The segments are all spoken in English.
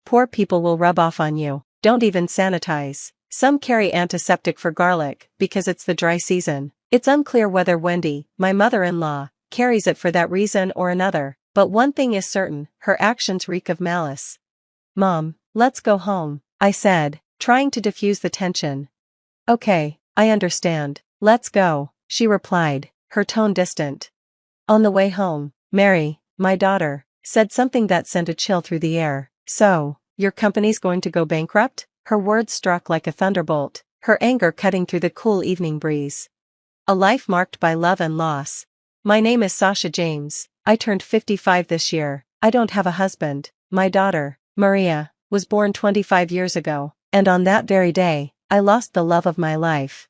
Poor people will rub off on you. Don't even sanitize. Some carry antiseptic for garlic, because it's the dry season. It's unclear whether Wendy, my mother-in-law, carries it for that reason or another, but one thing is certain, her actions reek of malice. Mom, let's go home, I said, trying to diffuse the tension. Okay, I understand. Let's go, she replied, her tone distant. On the way home, Mary, my daughter, said something that sent a chill through the air. So, your company's going to go bankrupt? Her words struck like a thunderbolt, her anger cutting through the cool evening breeze. A life marked by love and loss. My name is Sasha James. I turned 55 this year. I don't have a husband. My daughter, Maria, was born 25 years ago, and on that very day, I lost the love of my life.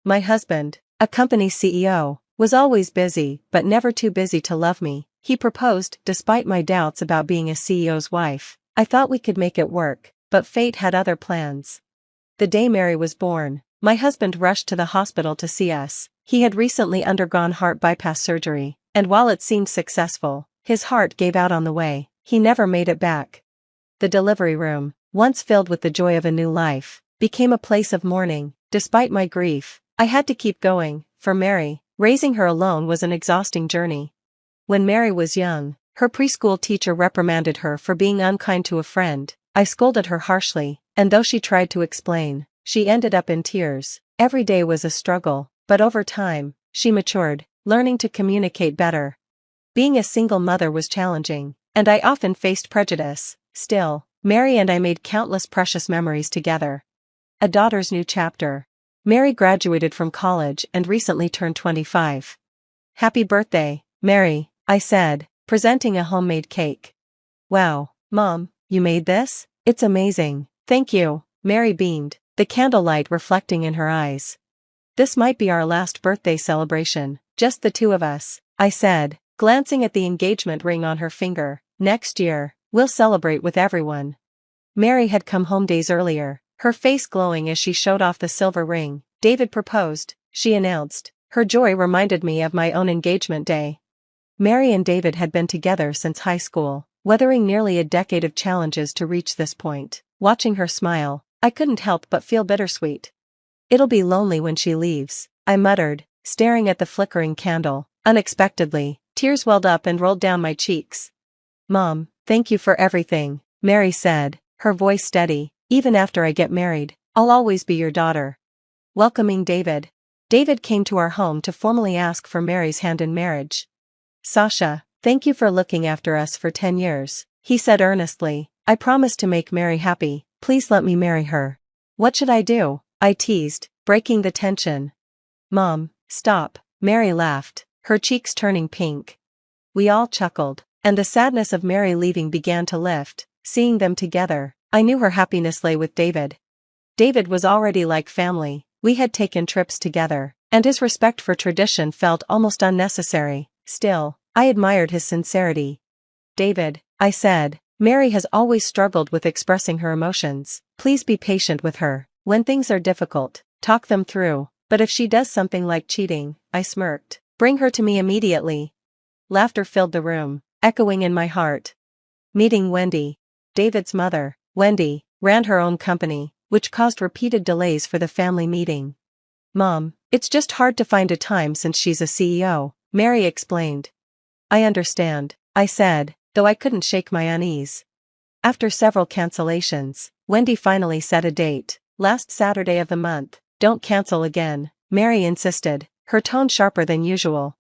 My husband, a company CEO, was always busy but never too busy to love me. He proposed despite my doubts about being a CEO's wife. I thought we could make it work, but fate had other plans. The day Mary was born, my husband rushed to the hospital to see us. He had recently undergone heart bypass surgery, and while it seemed successful, his heart gave out on the way. He never made it back. The delivery room, once filled with the joy of a new life, became a place of mourning. Despite my grief, I had to keep going. For Mary, raising her alone was an exhausting journey. When Mary was young, her preschool teacher reprimanded her for being unkind to a friend. I scolded her harshly, and though she tried to explain, she ended up in tears. Every day was a struggle, but over time, she matured, learning to communicate better. Being a single mother was challenging, and I often faced prejudice. Still, Mary and I made countless precious memories together. A daughter's new chapter. Mary graduated from college and recently turned 25. Happy birthday, Mary, I said, presenting a homemade cake. Wow, Mom, you made this? It's amazing. Thank you, Mary beamed, the candlelight reflecting in her eyes. This might be our last birthday celebration, just the two of us, I said, glancing at the engagement ring on her finger. Next year, we'll celebrate with everyone. Mary had come home days earlier, her face glowing as she showed off the silver ring. David proposed, she announced. Her joy reminded me of my own engagement day. Mary and David had been together since high school, weathering nearly a decade of challenges to reach this point. Watching her smile, I couldn't help but feel bittersweet. It'll be lonely when she leaves, I muttered, staring at the flickering candle. Unexpectedly, tears welled up and rolled down my cheeks. Mom, thank you for everything, Mary said, her voice steady. Even after I get married, I'll always be your daughter. Welcoming David. David came to our home to formally ask for Mary's hand in marriage. Sasha, thank you for looking after us for 10 years, he said earnestly. I promise to make Mary happy. Please let me marry her. What should I do? I teased, breaking the tension. Mom, stop, Mary laughed, her cheeks turning pink. We all chuckled, and the sadness of Mary leaving began to lift. Seeing them together, I knew her happiness lay with David. David was already like family. We had taken trips together, and his respect for tradition felt almost unnecessary. Still, I admired his sincerity. David, I said, Mary has always struggled with expressing her emotions. Please be patient with her. When things are difficult, talk them through. But if she does something like cheating, I smirked. Bring her to me immediately. Laughter filled the room, echoing in my heart. Meeting Wendy. David's mother, Wendy, ran her own company, which caused repeated delays for the family meeting. Mom, it's just hard to find a time since she's a CEO, Mary explained. I understand, I said, though I couldn't shake my unease. After several cancellations, Wendy finally set a date, last Saturday of the month. Don't cancel again, Mary insisted, her tone sharper than usual.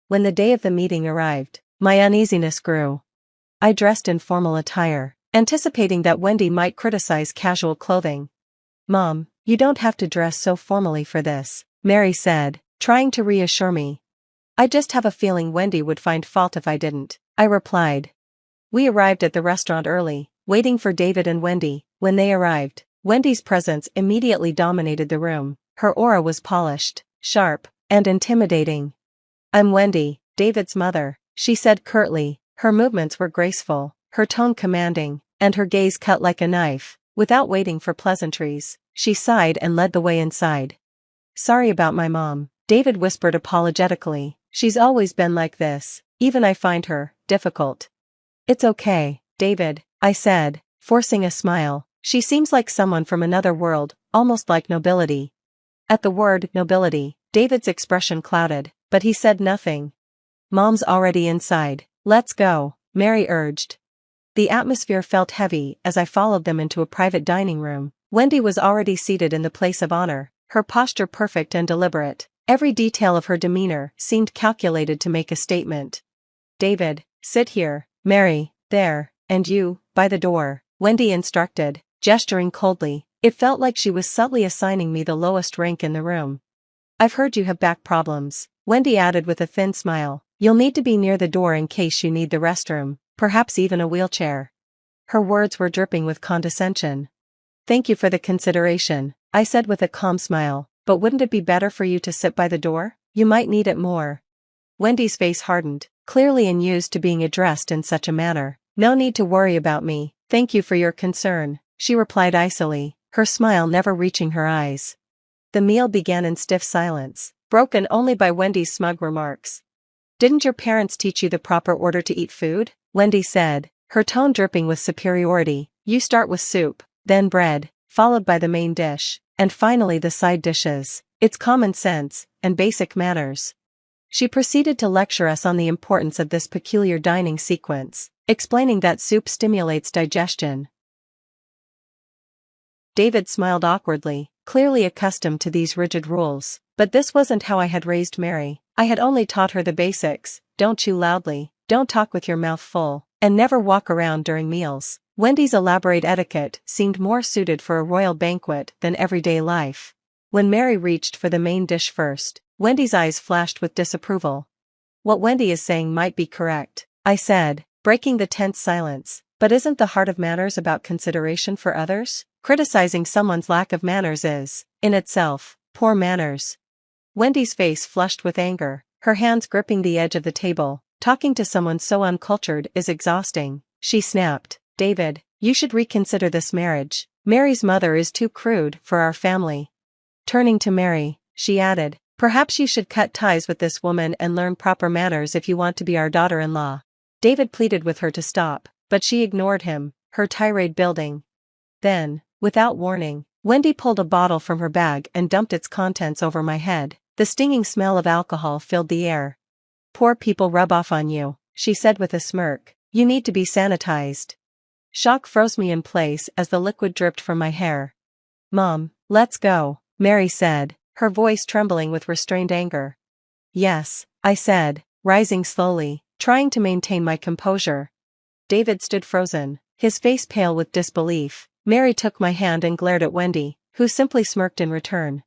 When the day of the meeting arrived, my uneasiness grew. I dressed in formal attire, anticipating that Wendy might criticize casual clothing. Mom, you don't have to dress so formally for this, Mary said, trying to reassure me. I just have a feeling Wendy would find fault if I didn't, I replied. We arrived at the restaurant early, waiting for David and Wendy. When they arrived, Wendy's presence immediately dominated the room. Her aura was polished, sharp, and intimidating. I'm Wendy, David's mother, she said curtly. Her movements were graceful, her tone commanding, and her gaze cut like a knife. Without waiting for pleasantries, she sighed and led the way inside. Sorry about my mom, David whispered apologetically. She's always been like this. Even I find her difficult. It's okay, David, I said, forcing a smile. She seems like someone from another world, almost like nobility. At the word nobility, David's expression clouded, but he said nothing. Mom's already inside. Let's go, Mary urged. The atmosphere felt heavy as I followed them into a private dining room. Wendy was already seated in the place of honor, her posture perfect and deliberate. Every detail of her demeanor seemed calculated to make a statement. David, sit here, Mary, there, and you, by the door, Wendy instructed, gesturing coldly. It felt like she was subtly assigning me the lowest rank in the room. I've heard you have back problems, Wendy added with a thin smile. You'll need to be near the door in case you need the restroom, perhaps even a wheelchair. Her words were dripping with condescension. Thank you for the consideration, I said with a calm smile, but wouldn't it be better for you to sit by the door? You might need it more. Wendy's face hardened, clearly unused to being addressed in such a manner. No need to worry about me, thank you for your concern, she replied icily, her smile never reaching her eyes. The meal began in stiff silence, broken only by Wendy's smug remarks. Didn't your parents teach you the proper order to eat food? Wendy said, her tone dripping with superiority. You start with soup, then bread, followed by the main dish, and finally the side dishes. It's common sense, and basic manners. She proceeded to lecture us on the importance of this peculiar dining sequence, explaining that soup stimulates digestion. David smiled awkwardly, clearly accustomed to these rigid rules, but this wasn't how I had raised Mary. I had only taught her the basics: don't chew loudly, don't talk with your mouth full, and never walk around during meals. Wendy's elaborate etiquette seemed more suited for a royal banquet than everyday life. When Mary reached for the main dish first, Wendy's eyes flashed with disapproval. What Wendy is saying might be correct, I said, breaking the tense silence, but isn't the heart of manners about consideration for others? Criticizing someone's lack of manners is, in itself, poor manners. Wendy's face flushed with anger, her hands gripping the edge of the table. Talking to someone so uncultured is exhausting, she snapped. David, you should reconsider this marriage. Mary's mother is too crude for our family. Turning to Mary, she added, perhaps you should cut ties with this woman and learn proper manners if you want to be our daughter-in-law. David pleaded with her to stop, but she ignored him, her tirade building. Then, without warning, Wendy pulled a bottle from her bag and dumped its contents over my head. The stinging smell of alcohol filled the air. Poor people rub off on you, she said with a smirk. You need to be sanitized. Shock froze me in place as the liquid dripped from my hair. Mom, let's go, Mary said, her voice trembling with restrained anger. Yes, I said, rising slowly, trying to maintain my composure. David stood frozen, his face pale with disbelief. Mary took my hand and glared at Wendy, who simply smirked in return.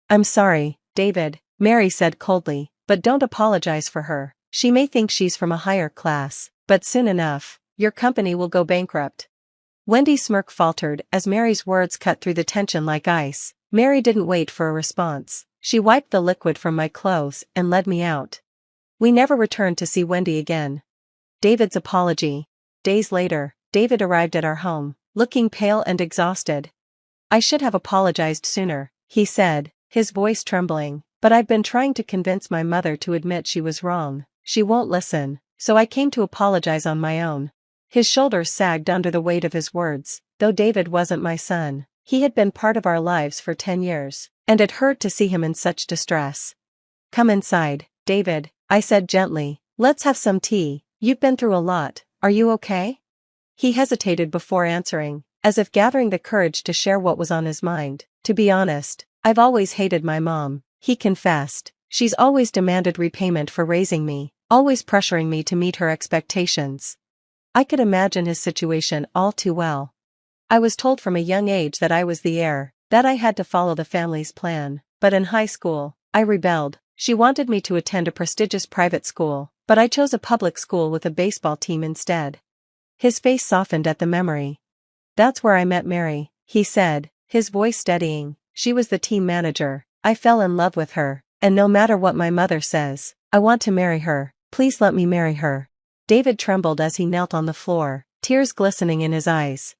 I'm sorry, David, Mary said coldly, but don't apologize for her. She may think she's from a higher class, but soon enough, your company will go bankrupt. Wendy's smirk faltered as Mary's words cut through the tension like ice. Mary didn't wait for a response. She wiped the liquid from my clothes and led me out. We never returned to see Wendy again. David's apology. Days later, David arrived at our home, looking pale and exhausted. I should have apologized sooner, he said, his voice trembling, but I've been trying to convince my mother to admit she was wrong. She won't listen, so I came to apologize on my own. His shoulders sagged under the weight of his words. Though David wasn't my son, he had been part of our lives for 10 years, and it hurt to see him in such distress. Come inside, David, I said gently. Let's have some tea. You've been through a lot, are you okay? He hesitated before answering, as if gathering the courage to share what was on his mind. To be honest, I've always hated my mom, he confessed. She's always demanded repayment for raising me, always pressuring me to meet her expectations. I could imagine his situation all too well. I was told from a young age that I was the heir, that I had to follow the family's plan, but in high school, I rebelled. She wanted me to attend a prestigious private school, but I chose a public school with a baseball team instead. His face softened at the memory. That's where I met Mary, he said, his voice steadying. She was the team manager. I fell in love with her, and no matter what my mother says, I want to marry her. Please let me marry her. David trembled as he knelt on the floor, tears glistening in his eyes.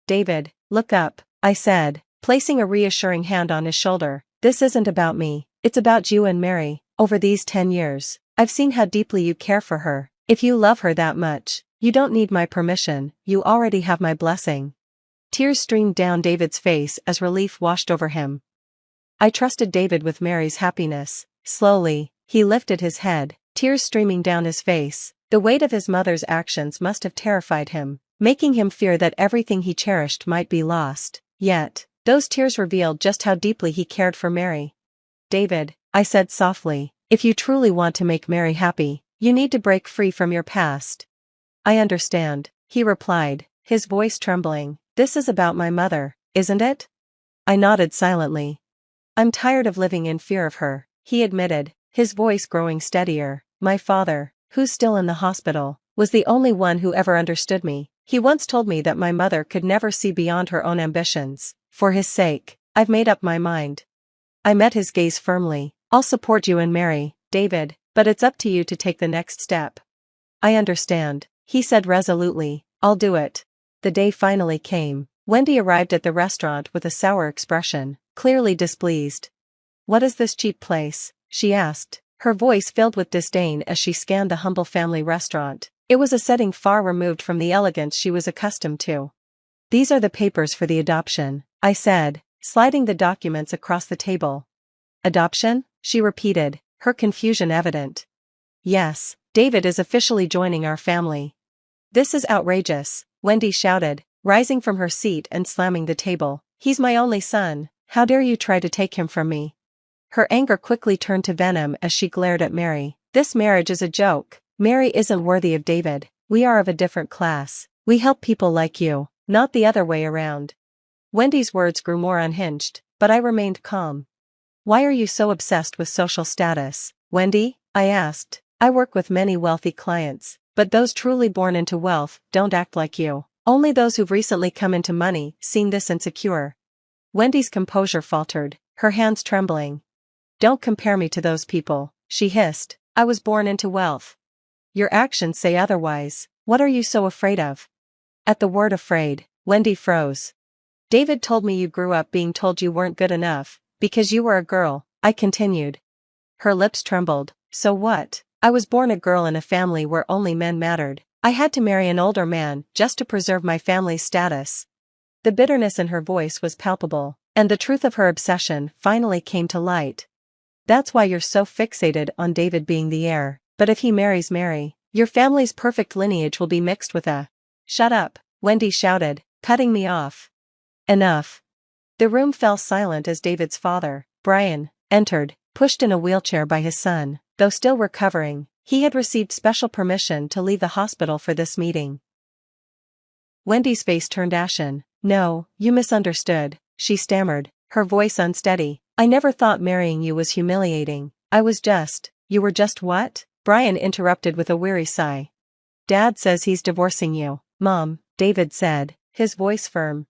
David, look up, I said, placing a reassuring hand on his shoulder. This isn't about me, it's about you and Mary. Over these 10 years, I've seen how deeply you care for her. If you love her that much, you don't need my permission, you already have my blessing. Tears streamed down David's face as relief washed over him. I trusted David with Mary's happiness. Slowly, he lifted his head, tears streaming down his face. The weight of his mother's actions must have terrified him, making him fear that everything he cherished might be lost. Yet, those tears revealed just how deeply he cared for Mary. David, I said softly, if you truly want to make Mary happy, you need to break free from your past. I understand, he replied, his voice trembling. This is about my mother, isn't it? I nodded silently. I'm tired of living in fear of her, he admitted, his voice growing steadier. My father, who's still in the hospital, was the only one who ever understood me. He once told me that my mother could never see beyond her own ambitions. For his sake, I've made up my mind. I met his gaze firmly. I'll support you and Mary, David, but it's up to you to take the next step. I understand, he said resolutely. I'll do it. The day finally came. Wendy arrived at the restaurant with a sour expression, clearly displeased. What is this cheap place? She asked, her voice filled with disdain as she scanned the humble family restaurant. It was a setting far removed from the elegance she was accustomed to. These are the papers for the adoption, I said, sliding the documents across the table. Adoption? She repeated, her confusion evident. Yes, David is officially joining our family. This is outrageous, Wendy shouted, rising from her seat and slamming the table. He's my only son, how dare you try to take him from me? Her anger quickly turned to venom as she glared at Mary. This marriage is a joke. Mary isn't worthy of David. We are of a different class. We help people like you, not the other way around. Wendy's words grew more unhinged, but I remained calm. Why are you so obsessed with social status, Wendy? I asked. I work with many wealthy clients, but those truly born into wealth don't act like you. Only those who've recently come into money seem this insecure. Wendy's composure faltered, her hands trembling. Don't compare me to those people, she hissed. I was born into wealth. Your actions say otherwise. What are you so afraid of? At the word afraid, Wendy froze. David told me you grew up being told you weren't good enough, because you were a girl, I continued. Her lips trembled. So what? I was born a girl in a family where only men mattered. I had to marry an older man just to preserve my family's status. The bitterness in her voice was palpable, and the truth of her obsession finally came to light. That's why you're so fixated on David being the heir, but if he marries Mary, your family's perfect lineage will be mixed with a— Shut up, Wendy shouted, cutting me off. Enough. The room fell silent as David's father, Brian, entered, pushed in a wheelchair by his son. Though still recovering, he had received special permission to leave the hospital for this meeting. Wendy's face turned ashen. No, you misunderstood, she stammered, her voice unsteady. I never thought marrying you was humiliating. You were just what? Brian interrupted with a weary sigh. Dad says he's divorcing you, Mom, David said, his voice firm.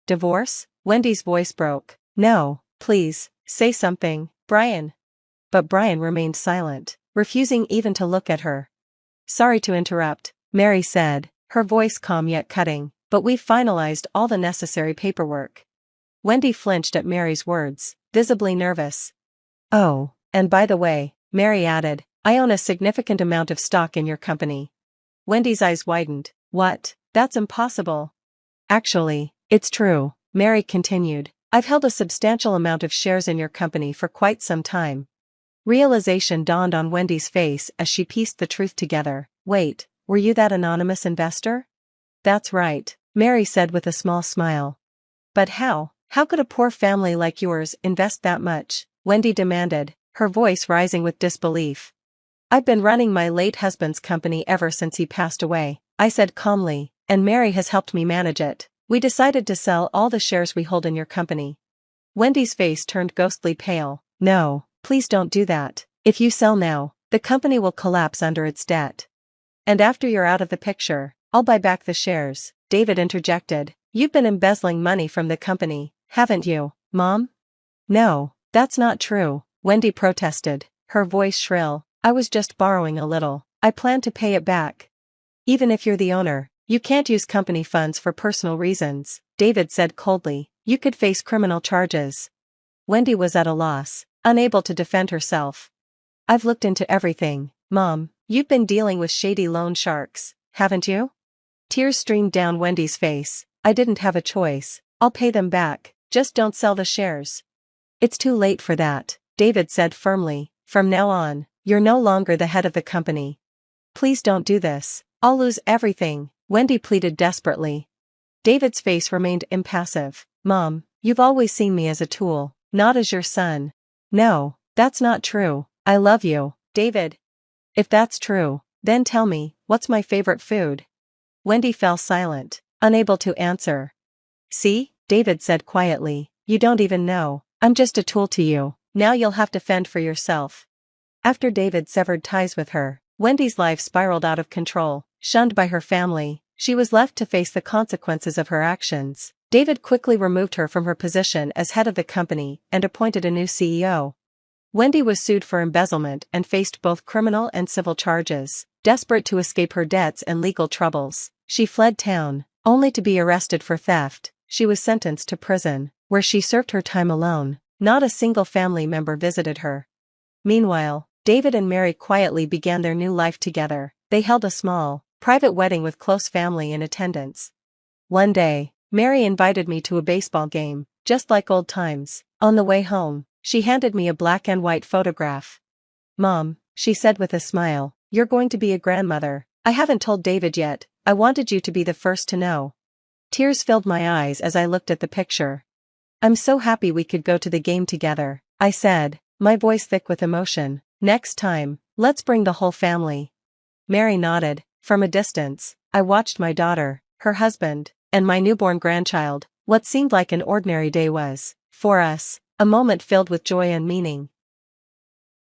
Divorce? Wendy's voice broke. No, please, say something, Brian. But Brian remained silent, refusing even to look at her. Sorry to interrupt, Mary said, her voice calm yet cutting, but we've finalized all the necessary paperwork. Wendy flinched at Mary's words, visibly nervous. Oh, and by the way, Mary added, I own a significant amount of stock in your company. Wendy's eyes widened. What? That's impossible. Actually, it's true, Mary continued. I've held a substantial amount of shares in your company for quite some time. Realization dawned on Wendy's face as she pieced the truth together. Wait, were you that anonymous investor? That's right, Mary said with a small smile. But how? How could a poor family like yours invest that much? Wendy demanded, her voice rising with disbelief. I've been running my late husband's company ever since he passed away, I said calmly, and Mary has helped me manage it. We decided to sell all the shares we hold in your company. Wendy's face turned ghostly pale. No, please don't do that. If you sell now, the company will collapse under its debt. And after you're out of the picture, I'll buy back the shares, David interjected. You've been embezzling money from the company, haven't you, Mom? No, that's not true, Wendy protested, her voice shrill. I was just borrowing a little. I plan to pay it back. Even if you're the owner, you can't use company funds for personal reasons, David said coldly. You could face criminal charges. Wendy was at a loss, unable to defend herself. I've looked into everything, Mom. You've been dealing with shady loan sharks, haven't you? Tears streamed down Wendy's face. I didn't have a choice. I'll pay them back, just don't sell the shares. It's too late for that, David said firmly. From now on, you're no longer the head of the company. Please don't do this. I'll lose everything, Wendy pleaded desperately. David's face remained impassive. Mom, you've always seen me as a tool, not as your son. No, that's not true. I love you, David. If that's true, then tell me, what's my favorite food? Wendy fell silent, unable to answer. See, David said quietly, you don't even know. I'm just a tool to you. Now you'll have to fend for yourself. After David severed ties with her, Wendy's life spiraled out of control. Shunned by her family, she was left to face the consequences of her actions. David quickly removed her from her position as head of the company and appointed a new CEO. Wendy was sued for embezzlement and faced both criminal and civil charges. Desperate to escape her debts and legal troubles, she fled town, only to be arrested for theft. She was sentenced to prison, where she served her time alone. Not a single family member visited her. Meanwhile, David and Mary quietly began their new life together. They held a small, private wedding with close family in attendance. One day, Mary invited me to a baseball game, just like old times. On the way home, she handed me a black and white photograph. Mom, she said with a smile, you're going to be a grandmother. I haven't told David yet. I wanted you to be the first to know. Tears filled my eyes as I looked at the picture. I'm so happy we could go to the game together, I said, my voice thick with emotion. Next time, let's bring the whole family. Mary nodded. From a distance, I watched my daughter, her husband, and my newborn grandchild. What seemed like an ordinary day was, for us, a moment filled with joy and meaning.